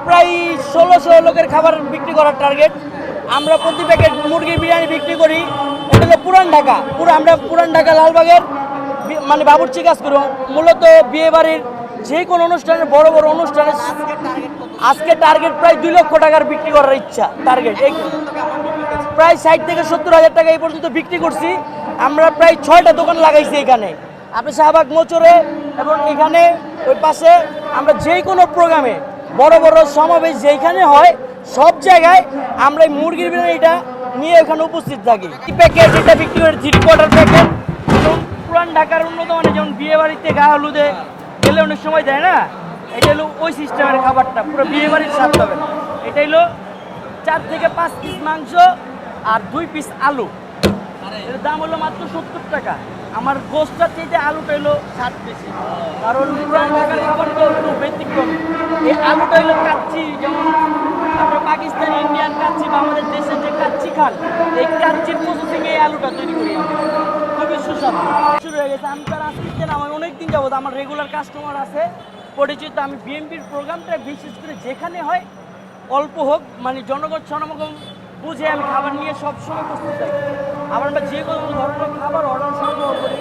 প্রায় ১৬০০ লোকের খাবার বিক্রি করার টার্গেট। আমরা প্রতি প্যাকেট মুরগির বিরিয়ানি বিক্রি করি। এটা হলো পুরান ঢাকা, আমরা পুরান ঢাকা লালবাগের মানে বাবুর্চি কাজ করি। মূলত বিয়ে বাড়ির যে কোনো অনুষ্ঠানে, বড় বড় অনুষ্ঠানে আজকে টার্গেট প্রায় ২ লক্ষ টাকার বিক্রি করার ইচ্ছা টার্গেট। প্রায় ৬০ থেকে ৭০ হাজার টাকা এই পর্যন্ত বিক্রি করছি। আমরা প্রায় ৬টা দোকান লাগাইছি এখানে, আপনি শাহবাগ মোচরে এবং এখানে ওই পাশে। আমরা যে কোনো প্রোগ্রামে, বড় বড় সমাবেশ যেখানে হয়, সব জায়গায় আমরা এই মুরগির বিরিয়ানিটা নিয়ে এখানে উপস্থিত থাকি। প্যাকেট এটা বিক্রি করে 3/4 প্যাকেট। এবং পুরান ঢাকার উন্নত মানে যেমন বিয়ে বাড়িতে গা হলুদে গেলে অনেক সময় দেয় না, এটা হলো ওই সিস্টেমের খাবারটা, পুরো বিয়ে বাড়ির স্বাদ পাবেন। এটা হলো 4 থেকে 5 পিস মাংস আর 2 পিস আলু। এর দাম হলো মাত্র 70 টাকা। আমার গোস্টটার চেয়ে আলুটা হলো 7 বেশি, কারণ পুরান ঢাকার খাবারটা একটু ব্যতিক্রম। এই আলুটা হলো কাচ্চি, যেমন আমরা পাকিস্তানি ইন্ডিয়ান কাচ্চি বা আমাদের দেশে যে কাচ্চি খান, এই কাচ্চির প্রসেসিং এই আলুটা তৈরি করি আমরা। খুবই সুস্বাদু শুরু হয়ে গেছে। আমি তার আজকে না, আমার অনেকদিন যাবত আমার রেগুলার কাস্টমার আছে পরিচিত। আমি বিএমপির প্রোগ্রামটা বিশেষ করে যেখানে হয়, অল্প হোক মানে জনগণ সমাগম বুঝে আমি খাবার নিয়ে সবসময় প্রস্তুত থাকি। আবার আমরা যে কোনো ধরনের খাবার অর্ডার সংগ্রহ করি।